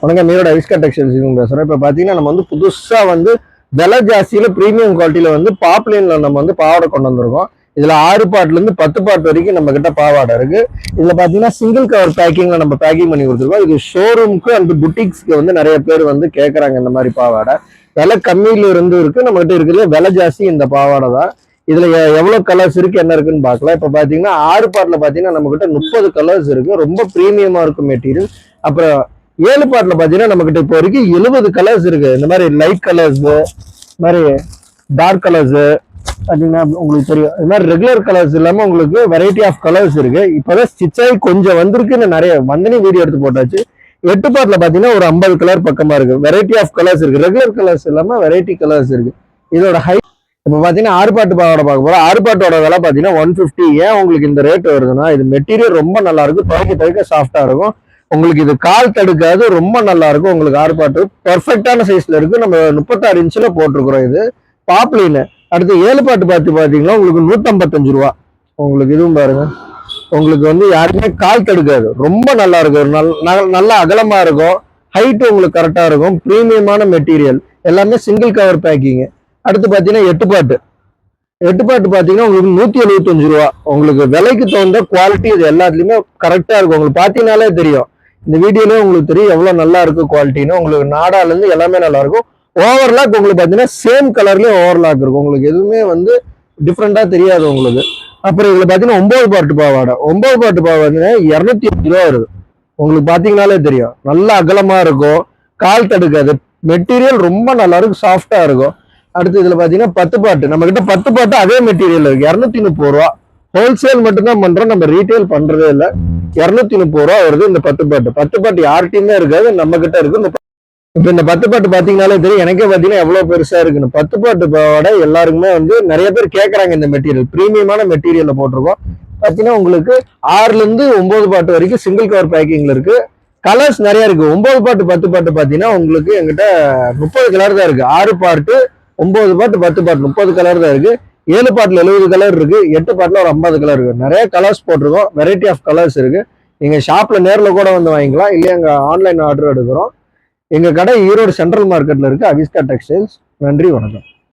வணக்கம், மீரோட அவிஸ்கா டெக்ஸ்டைல்ஸ் பேசுகிறேன். இப்போ பார்த்தீங்கன்னா நம்ம வந்து புதுசாக வந்து விலை ஜாஸ்தியில் ப்ரீமியம் குவாலிட்டியில் வந்து பாப்லைனில் நம்ம வந்து பாவாடை கொண்டு வந்திருக்கோம். இதில் 6 பாட்லேருந்து 10 பாட் வரைக்கும் நம்ம கிட்ட பாவாடை இருக்கு. இதில் பார்த்தீங்கன்னா சிங்கிள் கவர் பேக்கிங்கில் நம்ம பேக்கிங் பண்ணி கொடுத்துருக்கோம். இது ஷோரூமுக்கு அண்ட் புட்டிக்ஸ்க்கு வந்து நிறைய பேர் வந்து கேட்குறாங்க. இந்த மாதிரி பாவாடை விலை கம்மியில இருந்து இருக்கு, நம்ம கிட்ட இருக்கிறது விலை ஜாஸ்தி இந்த பாவாடை தான். இதுல எவ்வளவு கலர்ஸ் இருக்கு என்ன இருக்குன்னு பார்க்கலாம். இப்ப பாத்தீங்கன்னா 6 பாட்ல பாத்தீங்கன்னா நம்ம கிட்ட 30 கலர்ஸ் இருக்கு. ரொம்ப பிரீமியமா இருக்கும் மெட்டீரியல். அப்புறம் 7 பாட்ல பாத்தீங்கன்னா நம்ம கிட்ட இப்போ வரைக்கும் 70 கலர்ஸ் இருக்கு. இந்த மாதிரி லைட் கலர்ஸ், மாதிரி டார்க் கலர்ஸ் பாத்தீங்கன்னா உங்களுக்கு தெரியும். இது மாதிரி ரெகுலர் கலர்ஸ் இல்லாம உங்களுக்கு வெரைட்டி ஆஃப் கலர்ஸ் இருக்கு. இப்பதான் ஸ்டிச் ஆகி கொஞ்சம் வந்திருக்குன்னு நிறைய வந்தனே வீடியோ எடுத்து போட்டாச்சு. 8 பாட்ல பாத்தீங்கன்னா ஒரு 50 கலர் பக்கமா இருக்கு. வெரைட்டி ஆஃப் கலர்ஸ் இருக்கு. ரெகுலர் கலர்ஸ் இல்லாம வெரைட்டி கலர்ஸ் இருக்கு. இதோட ஹைட் இப்ப பாத்தீங்கன்னா 6 பாட்டு பாவாடை பார்க்க போறோம். 6 பாட்டோட விலை பாத்தீங்கன்னா 150. ஏன் உங்களுக்கு இந்த ரேட் வருதுன்னா, இது மெட்டீரியல் ரொம்ப நல்லா இருக்கும், துவைக்க சாஃப்டா இருக்கும். உங்களுக்கு இது கால் தடுக்காது, ரொம்ப நல்லா இருக்கும். உங்களுக்கு 6 பாட்டு பெர்ஃபெக்டான சைஸ்ல இருக்கு. நம்ம 36 இன்ச்ல போட்டிருக்கிறோம். இது பாப்லைன். அடுத்து 7 பாட்டு பாத்தீங்கன்னா உங்களுக்கு 155 ரூபா. உங்களுக்கு இதுவும் பாருங்க, உங்களுக்கு வந்து யாருமே கால் தடுக்காது, ரொம்ப நல்லா இருக்கும். நல்லா அகலமா இருக்கும், ஹைட் உங்களுக்கு கரெக்டா இருக்கும். பிரீமியமான மெட்டீரியல், எல்லாமே சிங்கிள் கவர் பேக்கிங். அடுத்து பாத்தீங்கன்னா 8 பாட்டு பாத்தீங்கன்னா உங்களுக்கு 175 ரூபா. உங்களுக்கு விலைக்கு தகுந்த குவாலிட்டி இது எல்லாத்துலயுமே கரெக்டா இருக்கும். உங்களுக்கு பாத்தீங்கன்னாலே தெரியும், இந்த வீடியோலயே உங்களுக்கு தெரியும் எவ்வளவு நல்லா இருக்கு குவாலிட்டின்னு. உங்களுக்கு நாடால இருந்து எல்லாமே நல்லா இருக்கும். ஓவர்லாக் உங்களுக்கு பாத்தீங்கன்னா சேம் கலர்லயே ஓவர்லாக் இருக்கும். உங்களுக்கு எதுவுமே வந்து டிஃப்ரெண்டா தெரியாது உங்களுக்கு. அப்புறம் இதுல பாத்தீங்கன்னா 9 பாட்டு பாவாடை 205 ரூபா வருது. உங்களுக்கு பாத்தீங்கன்னாலே தெரியும், நல்லா அகலமா இருக்கும், கால் தடுக்காது, மெட்டீரியல் ரொம்ப நல்லா இருக்கும், சாஃப்டா இருக்கும். அடுத்து இதுல பாத்தீங்கன்னா 10 பாட்டு நம்ம கிட்ட 10 பாட்டு அதே மெட்டீரியல் இருக்கு. 230 ரூபா. ஹோல்சேல் மட்டும்தான் பண்றோம், நம்ம ரீட்டைல் பண்றதே இல்லை. 230 ரூபா வருது இந்த 10 பாட்டு யார்கிட்டயுமே இருக்காது, நம்ம கிட்ட இருக்கு. இப்ப இந்த 10 பாட்டு பாத்தீங்கன்னாலே தெரியும், எனக்கே பாத்தீங்கன்னா எவ்வளவு பெருசா இருக்குன்னு. 10 பாட்டு பாவாடை எல்லாருக்குமே வந்து நிறைய பேர் கேட்கறாங்க. இந்த மெட்டீரியல் பிரீமியமான மெட்டீரியல்ல போட்டிருக்கோம். பாத்தீங்கன்னா உங்களுக்கு 6ல இருந்து 9 பாட்டு வரைக்கும் சிங்கிள் கவர் பேக்கிங்ல இருக்கு. கலர்ஸ் நிறைய இருக்கு. 9 பாட்டு 10 பாட்டு பாத்தீங்கன்னா உங்களுக்கு எங்கிட்ட 30 கலர் தான் இருக்கு. 6 பாட்டு 9 பாட்டு 10 பாட்டு 30 கலர் தான் இருக்கு. 7 பாட்டுல 70 கலர் இருக்கு. 8 பாட்டுல ஒரு 50 கலர் இருக்கு. நிறைய கலர்ஸ் போட்டிருக்கோம், வெரைட்டி ஆஃப் கலர்ஸ் இருக்கு. நீங்க ஷாப்ல நேர்ல கூட வந்து வாங்கிக்கலாம், இல்லையா எங்க ஆன்லைன் ஆர்டர் எடுக்கிறோம். எங்க கடை ஈரோடு சென்ட்ரல் மார்க்கெட்ல இருக்கு, அவிஸ்கா டெக்ஸ்டைல்ஸ். நன்றி, வணக்கம்.